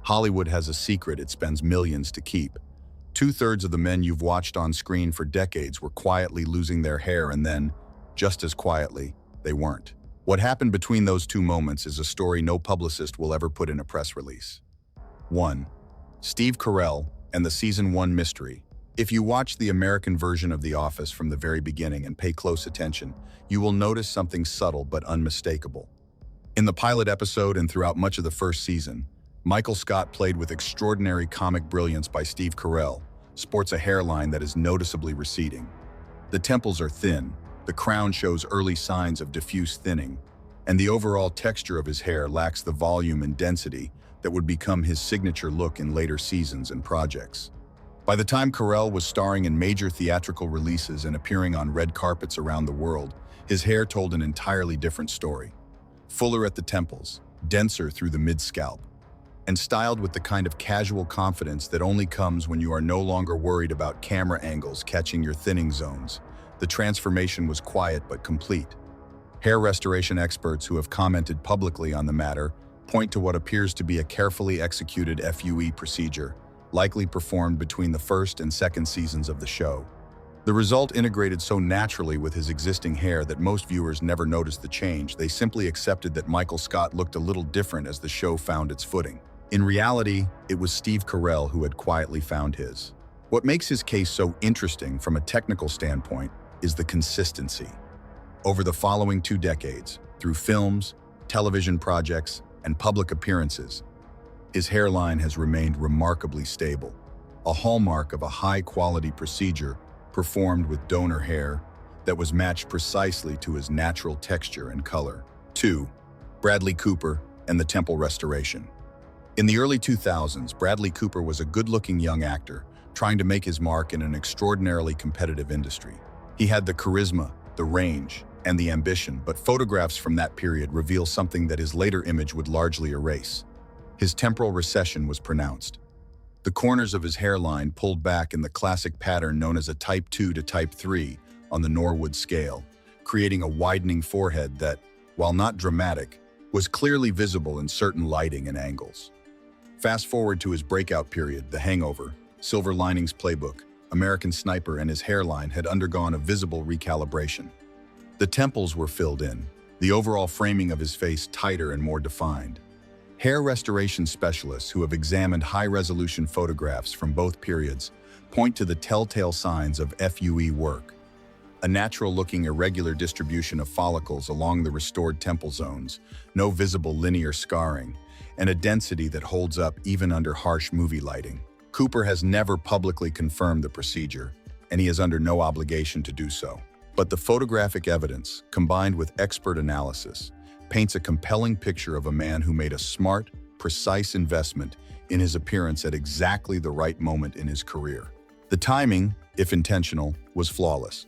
Hollywood has a secret it spends millions to keep. Two-thirds of the men you've watched on screen for decades were quietly losing their hair, and then, just as quietly, they weren't. What happened between those two moments is a story no publicist will ever put in a press release. 1. Steve Carell and the Season 1 mystery. If you watch the American version of The Office from the very beginning and pay close attention, you will notice something subtle but unmistakable. In the pilot episode and throughout much of the first season, Michael Scott, played with extraordinary comic brilliance by Steve Carell, sports a hairline that is noticeably receding. The temples are thin, the crown shows early signs of diffuse thinning, and the overall texture of his hair lacks the volume and density that would become his signature look in later seasons and projects. By the time Carell was starring in major theatrical releases and appearing on red carpets around the world, his hair told an entirely different story. Fuller at the temples, denser through the mid-scalp, and styled with the kind of casual confidence that only comes when you are no longer worried about camera angles catching your thinning zones. The transformation was quiet but complete. Hair restoration experts who have commented publicly on the matter point to what appears to be a carefully executed FUE procedure, likely performed between the first and second seasons of the show. The result integrated so naturally with his existing hair that most viewers never noticed the change. They simply accepted that Michael Scott looked a little different as the show found its footing. In reality, it was Steve Carell who had quietly found his. What makes his case so interesting from a technical standpoint is the consistency. Over the following 2 decades, through films, television projects, and public appearances, his hairline has remained remarkably stable, a hallmark of a high-quality procedure performed with donor hair that was matched precisely to his natural texture and color. 2. Bradley Cooper and the temple restoration. In the early 2000s, Bradley Cooper was a good-looking young actor trying to make his mark in an extraordinarily competitive industry. He had the charisma, the range, and the ambition, but photographs from that period reveal something that his later image would largely erase. His temporal recession was pronounced. The corners of his hairline pulled back in the classic pattern known as a Type 2 to Type 3 on the Norwood scale, creating a widening forehead that, while not dramatic, was clearly visible in certain lighting and angles. Fast forward to his breakout period, The Hangover, Silver Linings Playbook, American Sniper, and his hairline had undergone a visible recalibration. The temples were filled in, the overall framing of his face tighter and more defined. Hair restoration specialists who have examined high-resolution photographs from both periods point to the telltale signs of FUE work: a natural-looking irregular distribution of follicles along the restored temple zones, no visible linear scarring, and a density that holds up even under harsh movie lighting. Cooper has never publicly confirmed the procedure, and he is under no obligation to do so. But the photographic evidence, combined with expert analysis, paints a compelling picture of a man who made a smart, precise investment in his appearance at exactly the right moment in his career. The timing, if intentional, was flawless.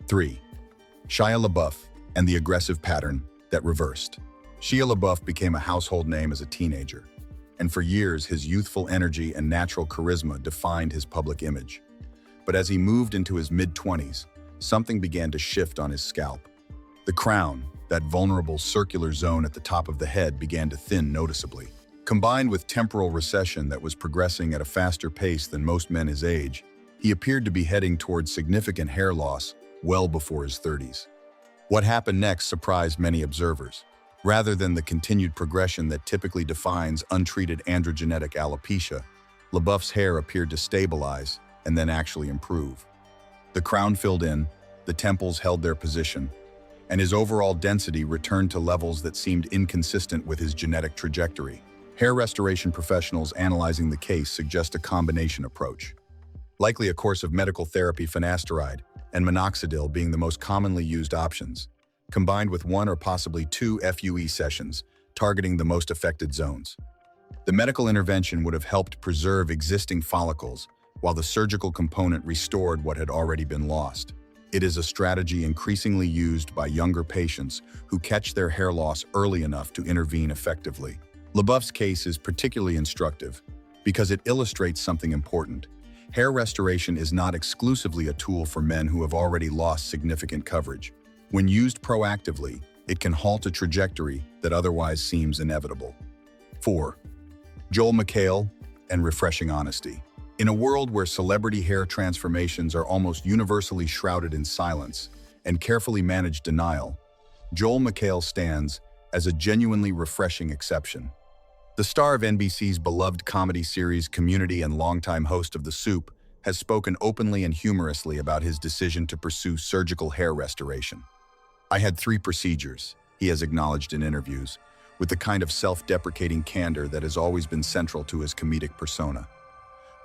3. Shia LaBeouf and the aggressive pattern that reversed. Shia LaBeouf became a household name as a teenager, and for years his youthful energy and natural charisma defined his public image. But as he moved into his mid-20s, something began to shift on his scalp. The crown, that vulnerable circular zone at the top of the head, began to thin noticeably. Combined with temporal recession that was progressing at a faster pace than most men his age, he appeared to be heading towards significant hair loss well before his 30s. What happened next surprised many observers. Rather than the continued progression that typically defines untreated androgenetic alopecia, LaBeouf's hair appeared to stabilize and then actually improve. The crown filled in, the temples held their position, and his overall density returned to levels that seemed inconsistent with his genetic trajectory. Hair restoration professionals analyzing the case suggest a combination approach. Likely a course of medical therapy, finasteride, and minoxidil being the most commonly used options, combined with 1 or possibly 2 FUE sessions targeting the most affected zones. The medical intervention would have helped preserve existing follicles, while the surgical component restored what had already been lost. It is a strategy increasingly used by younger patients who catch their hair loss early enough to intervene effectively. LaBeouf's case is particularly instructive because it illustrates something important. Hair restoration is not exclusively a tool for men who have already lost significant coverage. When used proactively, it can halt a trajectory that otherwise seems inevitable. 4. Joel McHale, and refreshing honesty. In a world where celebrity hair transformations are almost universally shrouded in silence and carefully managed denial, Joel McHale stands as a genuinely refreshing exception. The star of NBC's beloved comedy series Community and longtime host of The Soup has spoken openly and humorously about his decision to pursue surgical hair restoration. "I had 3 procedures," he has acknowledged in interviews, with the kind of self-deprecating candor that has always been central to his comedic persona.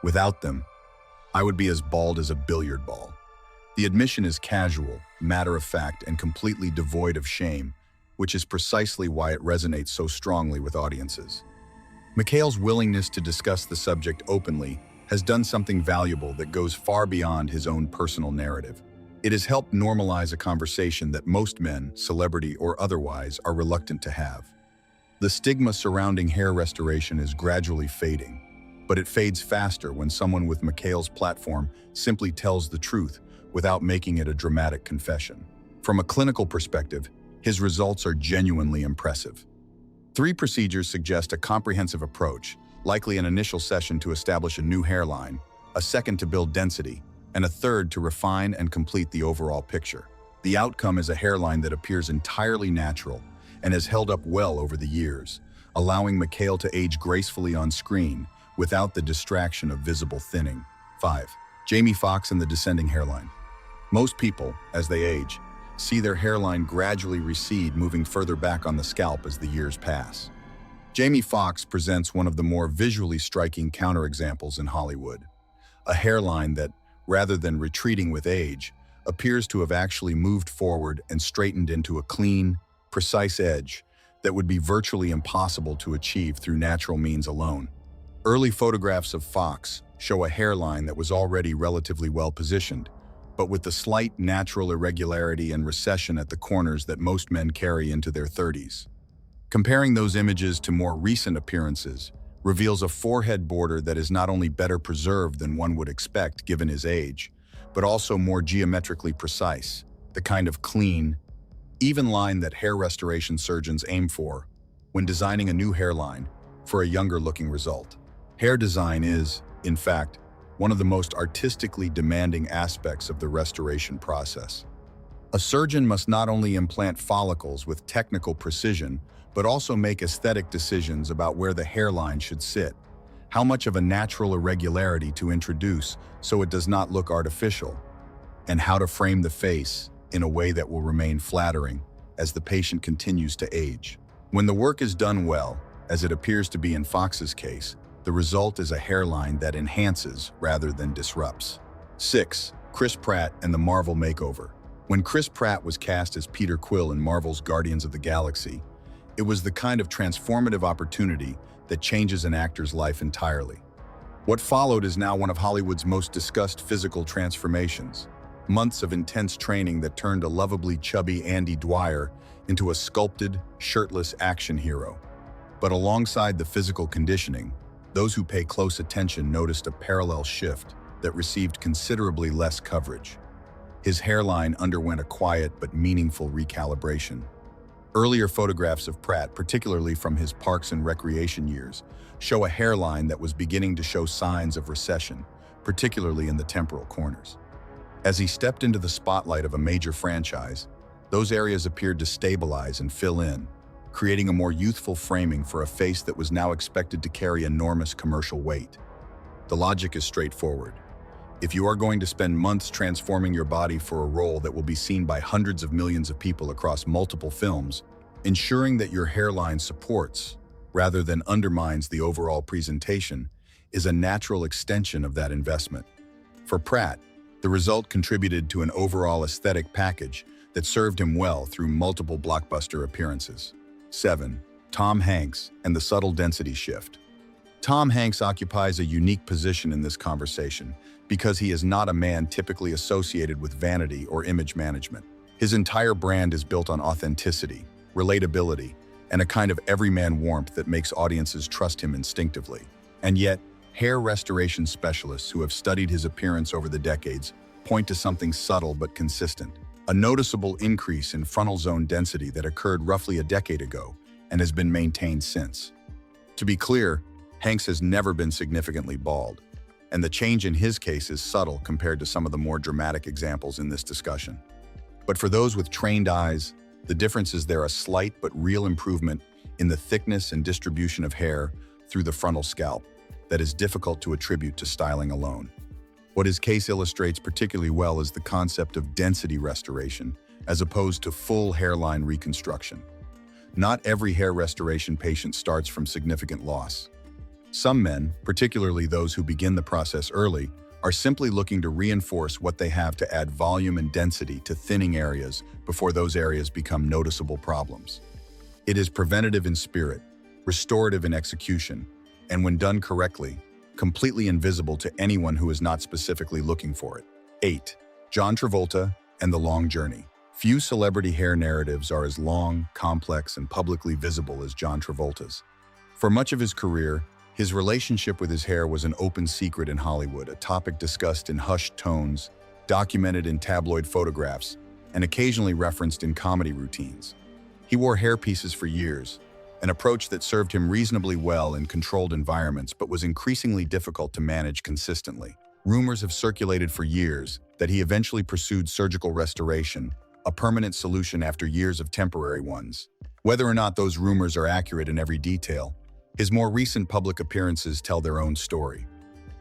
"Without them, I would be as bald as a billiard ball." The admission is casual, matter-of-fact, and completely devoid of shame, which is precisely why it resonates so strongly with audiences. McHale's willingness to discuss the subject openly has done something valuable that goes far beyond his own personal narrative. It has helped normalize a conversation that most men, celebrity or otherwise, are reluctant to have. The stigma surrounding hair restoration is gradually fading, but it fades faster when someone with McHale's platform simply tells the truth without making it a dramatic confession. From a clinical perspective, his results are genuinely impressive. 3 procedures suggest a comprehensive approach, likely an initial session to establish a new hairline, a second to build density, and a third to refine and complete the overall picture. The outcome is a hairline that appears entirely natural and has held up well over the years, allowing McHale to age gracefully on screen without the distraction of visible thinning. 5. Jamie Foxx and the descending hairline. Most people, as they age, see their hairline gradually recede, moving further back on the scalp as the years pass. Jamie Foxx presents one of the more visually striking counterexamples in Hollywood. A hairline that, rather than retreating with age, appears to have actually moved forward and straightened into a clean, precise edge that would be virtually impossible to achieve through natural means alone. Early photographs of Foxx show a hairline that was already relatively well positioned, but with the slight natural irregularity and recession at the corners that most men carry into their 30s. Comparing those images to more recent appearances reveals a forehead border that is not only better preserved than one would expect given his age, but also more geometrically precise, the kind of clean, even line that hair restoration surgeons aim for when designing a new hairline for a younger-looking result. Hair design is, in fact, one of the most artistically demanding aspects of the restoration process. A surgeon must not only implant follicles with technical precision, but also make aesthetic decisions about where the hairline should sit, how much of a natural irregularity to introduce so it does not look artificial, and how to frame the face in a way that will remain flattering as the patient continues to age. When the work is done well, as it appears to be in Foxx's case, the result is a hairline that enhances rather than disrupts. 6. Chris Pratt and the Marvel makeover. When Chris Pratt was cast as Peter Quill in Marvel's Guardians of the Galaxy, it was the kind of transformative opportunity that changes an actor's life entirely. What followed is now one of Hollywood's most discussed physical transformations. Months of intense training that turned a lovably chubby Andy Dwyer into a sculpted, shirtless action hero. But alongside the physical conditioning, those who pay close attention noticed a parallel shift that received considerably less coverage. His hairline underwent a quiet but meaningful recalibration. Earlier photographs of Pratt, particularly from his Parks and Recreation years, show a hairline that was beginning to show signs of recession, particularly in the temporal corners. As he stepped into the spotlight of a major franchise, those areas appeared to stabilize and fill in, creating a more youthful framing for a face that was now expected to carry enormous commercial weight. The logic is straightforward. If you are going to spend months transforming your body for a role that will be seen by hundreds of millions of people across multiple films, ensuring that your hairline supports, rather than undermines the overall presentation, is a natural extension of that investment. For Pratt, the result contributed to an overall aesthetic package that served him well through multiple blockbuster appearances. 7. Tom Hanks and the subtle density shift. Tom Hanks occupies a unique position in this conversation because he is not a man typically associated with vanity or image management. His entire brand is built on authenticity, relatability, and a kind of everyman warmth that makes audiences trust him instinctively. And yet, hair restoration specialists who have studied his appearance over the decades point to something subtle but consistent. A noticeable increase in frontal zone density that occurred roughly a decade ago and has been maintained since. To be clear, Hanks has never been significantly bald, and the change in his case is subtle compared to some of the more dramatic examples in this discussion. But for those with trained eyes, the difference is there a slight but real improvement in the thickness and distribution of hair through the frontal scalp that is difficult to attribute to styling alone. What his case illustrates particularly well is the concept of density restoration as opposed to full hairline reconstruction. Not every hair restoration patient starts from significant loss. Some men, particularly those who begin the process early, are simply looking to reinforce what they have to add volume and density to thinning areas before those areas become noticeable problems. It is preventative in spirit, restorative in execution, and when done correctly, completely invisible to anyone who is not specifically looking for it. 8. John Travolta and the Long Journey. Few celebrity hair narratives are as long, complex, and publicly visible as John Travolta's. For much of his career, his relationship with his hair was an open secret in Hollywood, a topic discussed in hushed tones, documented in tabloid photographs, and occasionally referenced in comedy routines. He wore hairpieces for years, an approach that served him reasonably well in controlled environments but was increasingly difficult to manage consistently. Rumors have circulated for years that he eventually pursued surgical restoration, a permanent solution after years of temporary ones. Whether or not those rumors are accurate in every detail, his more recent public appearances tell their own story.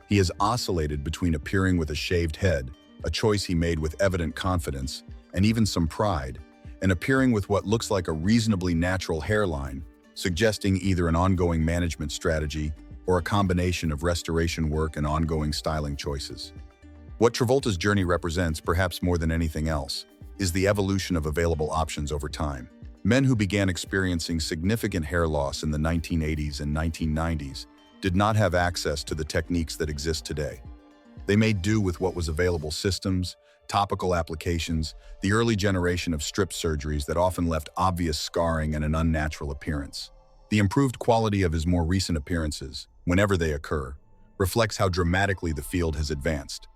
He has oscillated between appearing with a shaved head, a choice he made with evident confidence and even some pride, and appearing with what looks like a reasonably natural hairline, suggesting either an ongoing management strategy or a combination of restoration work and ongoing styling choices. What Travolta's journey represents, perhaps more than anything else, is the evolution of available options over time. Men who began experiencing significant hair loss in the 1980s and 1990s did not have access to the techniques that exist today. They made do with what was available: systems, topical applications, the early generation of strip surgeries that often left obvious scarring and an unnatural appearance. The improved quality of his more recent appearances, whenever they occur, reflects how dramatically the field has advanced.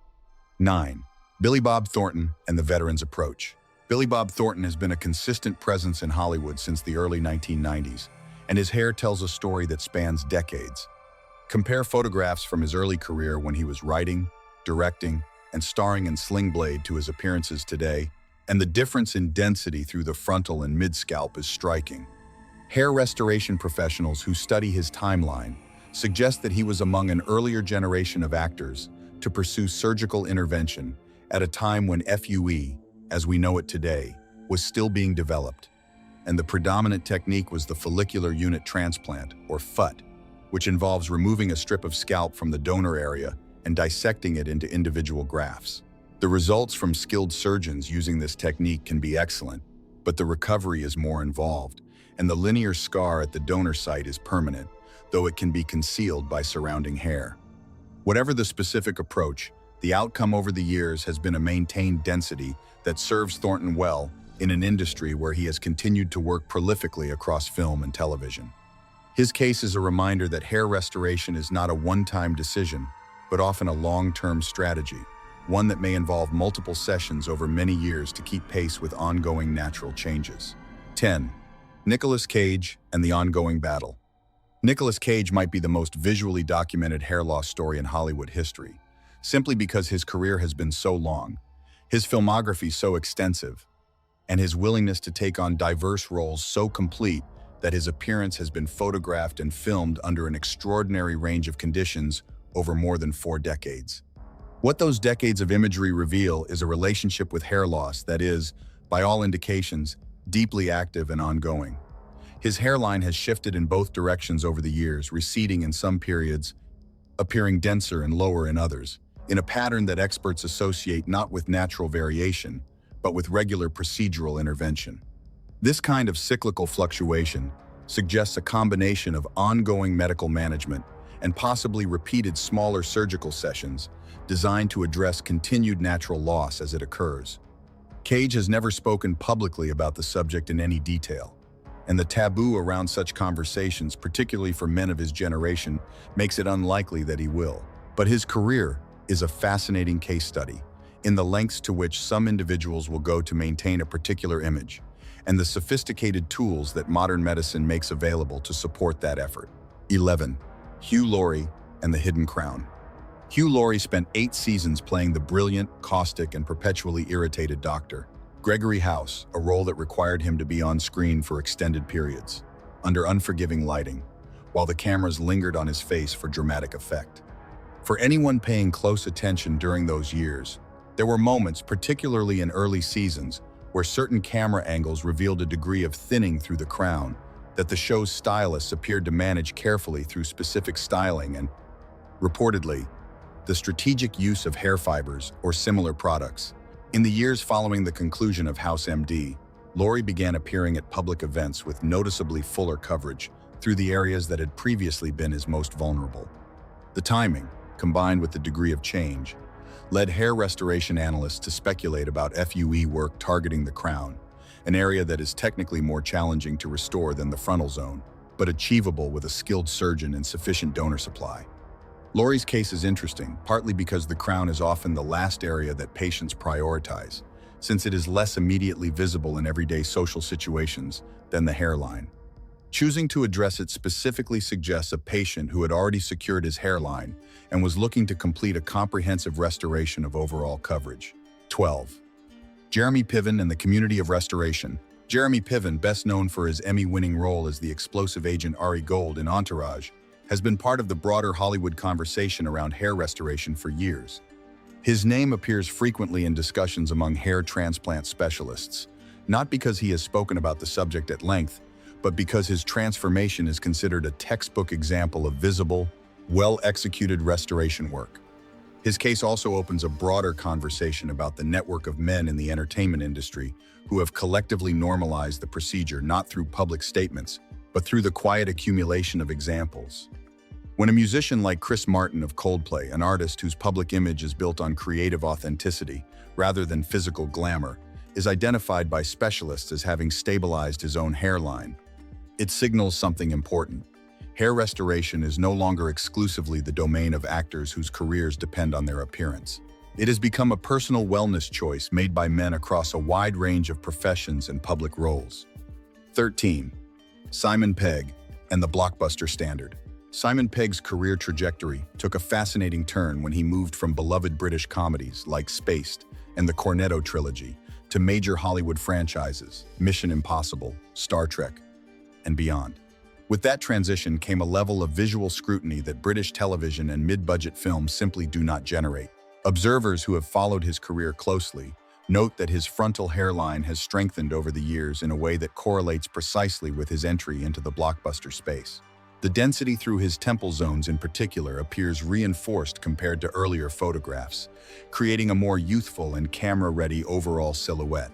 9. Billy Bob Thornton and the veteran's approach. Billy Bob Thornton has been a consistent presence in Hollywood since the early 1990s, and his hair tells a story that spans decades. Compare photographs from his early career when he was writing, directing, and starring in Sling Blade to his appearances today, and the difference in density through the frontal and mid-scalp is striking. Hair restoration professionals who study his timeline suggest that he was among an earlier generation of actors to pursue surgical intervention at a time when FUE, as we know it today, was still being developed, and the predominant technique was the follicular unit transplant, or FUT, which involves removing a strip of scalp from the donor area and dissecting it into individual grafts. The results from skilled surgeons using this technique can be excellent, but the recovery is more involved, and the linear scar at the donor site is permanent, though it can be concealed by surrounding hair. Whatever the specific approach, the outcome over the years has been a maintained density that serves Thornton well in an industry where he has continued to work prolifically across film and television. His case is a reminder that hair restoration is not a one-time decision, but often a long-term strategy, one that may involve multiple sessions over many years to keep pace with ongoing natural changes. 10. Nicolas Cage and the ongoing battle. Nicolas Cage might be the most visually documented hair loss story in Hollywood history, simply because his career has been so long, his filmography so extensive, and his willingness to take on diverse roles so complete that his appearance has been photographed and filmed under an extraordinary range of conditions over more than 4 decades. What those decades of imagery reveal is a relationship with hair loss that is, by all indications, deeply active and ongoing. His hairline has shifted in both directions over the years, receding in some periods, appearing denser and lower in others, in a pattern that experts associate not with natural variation, but with regular procedural intervention. This kind of cyclical fluctuation suggests a combination of ongoing medical management and possibly repeated smaller surgical sessions designed to address continued natural loss as it occurs. Cage has never spoken publicly about the subject in any detail, and the taboo around such conversations, particularly for men of his generation, makes it unlikely that he will. But his career is a fascinating case study in the lengths to which some individuals will go to maintain a particular image, and the sophisticated tools that modern medicine makes available to support that effort. 11. Hugh Laurie and the Hidden Crown. Hugh Laurie spent 8 seasons playing the brilliant, caustic, and perpetually irritated Dr. Gregory House, a role that required him to be on screen for extended periods, under unforgiving lighting, while the cameras lingered on his face for dramatic effect. For anyone paying close attention during those years, there were moments, particularly in early seasons, where certain camera angles revealed a degree of thinning through the crown that the show's stylists appeared to manage carefully through specific styling and, reportedly, the strategic use of hair fibers or similar products. In the years following the conclusion of House MD, Laurie began appearing at public events with noticeably fuller coverage through the areas that had previously been his most vulnerable. The timing, combined with the degree of change, led hair restoration analysts to speculate about FUE work targeting the crown, an area that is technically more challenging to restore than the frontal zone, but achievable with a skilled surgeon and sufficient donor supply. Laurie's case is interesting, partly because the crown is often the last area that patients prioritize, since it is less immediately visible in everyday social situations than the hairline. Choosing to address it specifically suggests a patient who had already secured his hairline and was looking to complete a comprehensive restoration of overall coverage. 12. Jeremy Piven and the Community of Restoration. Jeremy Piven, best known for his Emmy-winning role as the explosive agent Ari Gold in Entourage, has been part of the broader Hollywood conversation around hair restoration for years. His name appears frequently in discussions among hair transplant specialists, not because he has spoken about the subject at length, but because his transformation is considered a textbook example of visible, well-executed restoration work. His case also opens a broader conversation about the network of men in the entertainment industry who have collectively normalized the procedure not through public statements, but through the quiet accumulation of examples. When a musician like Chris Martin of Coldplay, an artist whose public image is built on creative authenticity rather than physical glamour, is identified by specialists as having stabilized his own hairline, it signals something important. Hair restoration is no longer exclusively the domain of actors whose careers depend on their appearance. It has become a personal wellness choice made by men across a wide range of professions and public roles. 13. Simon Pegg and the blockbuster standard. Simon Pegg's career trajectory took a fascinating turn when he moved from beloved British comedies like Spaced and the Cornetto trilogy to major Hollywood franchises, Mission Impossible, Star Trek, and beyond. With that transition came a level of visual scrutiny that British television and mid-budget films simply do not generate. Observers who have followed his career closely note that his frontal hairline has strengthened over the years in a way that correlates precisely with his entry into the blockbuster space. The density through his temple zones in particular appears reinforced compared to earlier photographs, creating a more youthful and camera-ready overall silhouette.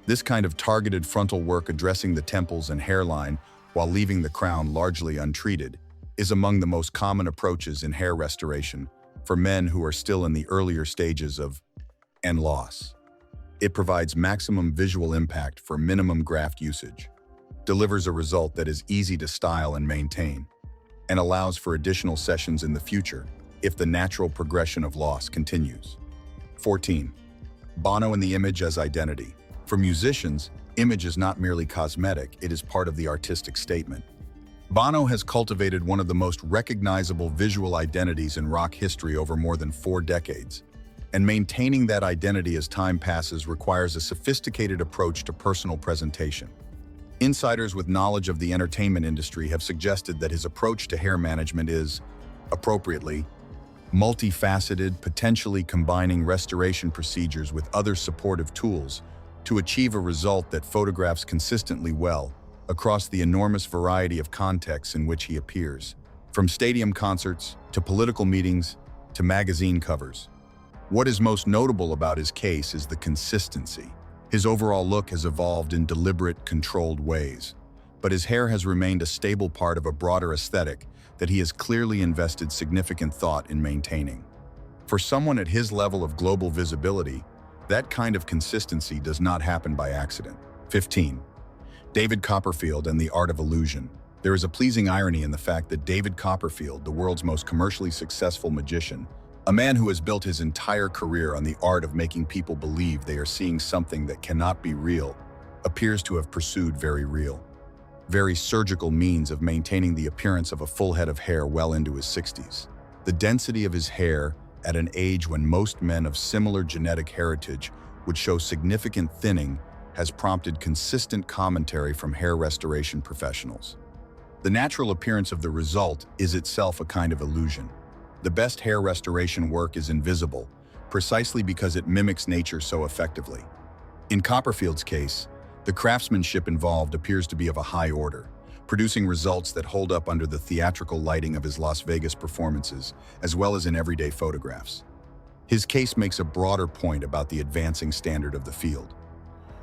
This kind of targeted frontal work addressing the temples and hairline while leaving the crown largely untreated is among the most common approaches in hair restoration for men who are still in the earlier stages of loss. It provides maximum visual impact for minimum graft usage, delivers a result that is easy to style and maintain, and allows for additional sessions in the future if the natural progression of loss continues. 14. Bono and the image as identity. For musicians, image is not merely cosmetic, it is part of the artistic statement. Bono has cultivated one of the most recognizable visual identities in rock history over more than 4 decades, and maintaining that identity as time passes requires a sophisticated approach to personal presentation. Insiders with knowledge of the entertainment industry have suggested that his approach to hair management is, appropriately, multifaceted, potentially combining restoration procedures with other supportive tools to achieve a result that photographs consistently well across the enormous variety of contexts in which he appears, from stadium concerts to political meetings to magazine covers. What is most notable about his case is the consistency. His overall look has evolved in deliberate, controlled ways, but his hair has remained a stable part of a broader aesthetic that he has clearly invested significant thought in maintaining. For someone at his level of global visibility, that kind of consistency does not happen by accident. 15. David Copperfield and the Art of Illusion. There is a pleasing irony in the fact that David Copperfield, the world's most commercially successful magician, a man who has built his entire career on the art of making people believe they are seeing something that cannot be real, appears to have pursued very real. very surgical means of maintaining the appearance of a full head of hair well into his 60s. The density of his hair at an age when most men of similar genetic heritage would show significant thinning has prompted consistent commentary from hair restoration professionals. The natural appearance of the result is itself a kind of illusion. The best hair restoration work is invisible, precisely because it mimics nature so effectively. In Copperfield's case, the craftsmanship involved appears to be of a high order, producing results that hold up under the theatrical lighting of his Las Vegas performances, as well as in everyday photographs. His case makes a broader point about the advancing standard of the field.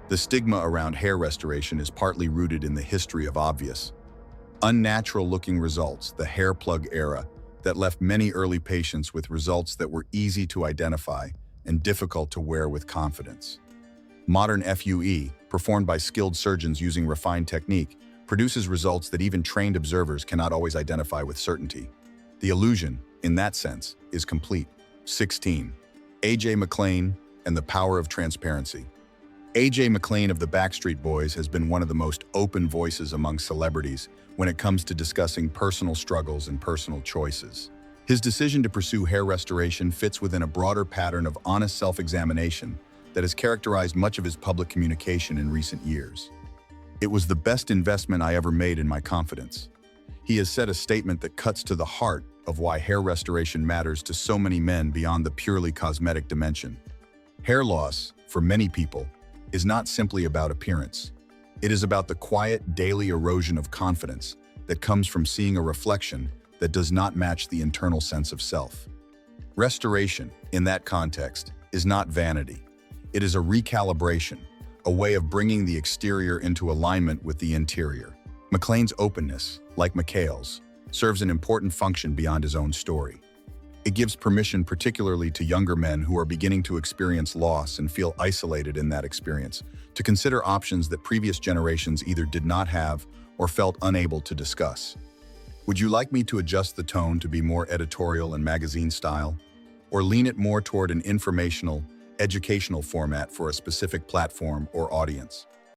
The stigma around hair restoration is partly rooted in the history of obvious, unnatural-looking results, the hair plug era, that left many early patients with results that were easy to identify and difficult to wear with confidence. Modern FUE, performed by skilled surgeons using refined technique, produces results that even trained observers cannot always identify with certainty. The illusion, in that sense, is complete. 16. A.J. McLean and the power of transparency. A.J. McLean of the Backstreet Boys has been one of the most open voices among celebrities when it comes to discussing personal struggles and personal choices. His decision to pursue hair restoration fits within a broader pattern of honest self-examination that has characterized much of his public communication in recent years. "It was the best investment I ever made in my confidence." He has said a statement that cuts to the heart of why hair restoration matters to so many men beyond the purely cosmetic dimension. Hair loss, for many people, is not simply about appearance. It is about the quiet, daily erosion of confidence that comes from seeing a reflection that does not match the internal sense of self. Restoration, in that context, is not vanity. It is a recalibration, a way of bringing the exterior into alignment with the interior. McLean's openness, like McHale's, serves an important function beyond his own story. It gives permission particularly to younger men who are beginning to experience loss and feel isolated in that experience, to consider options that previous generations either did not have or felt unable to discuss. Would you like me to adjust the tone to be more editorial and magazine style, or lean it more toward an informational, educational format for a specific platform or audience?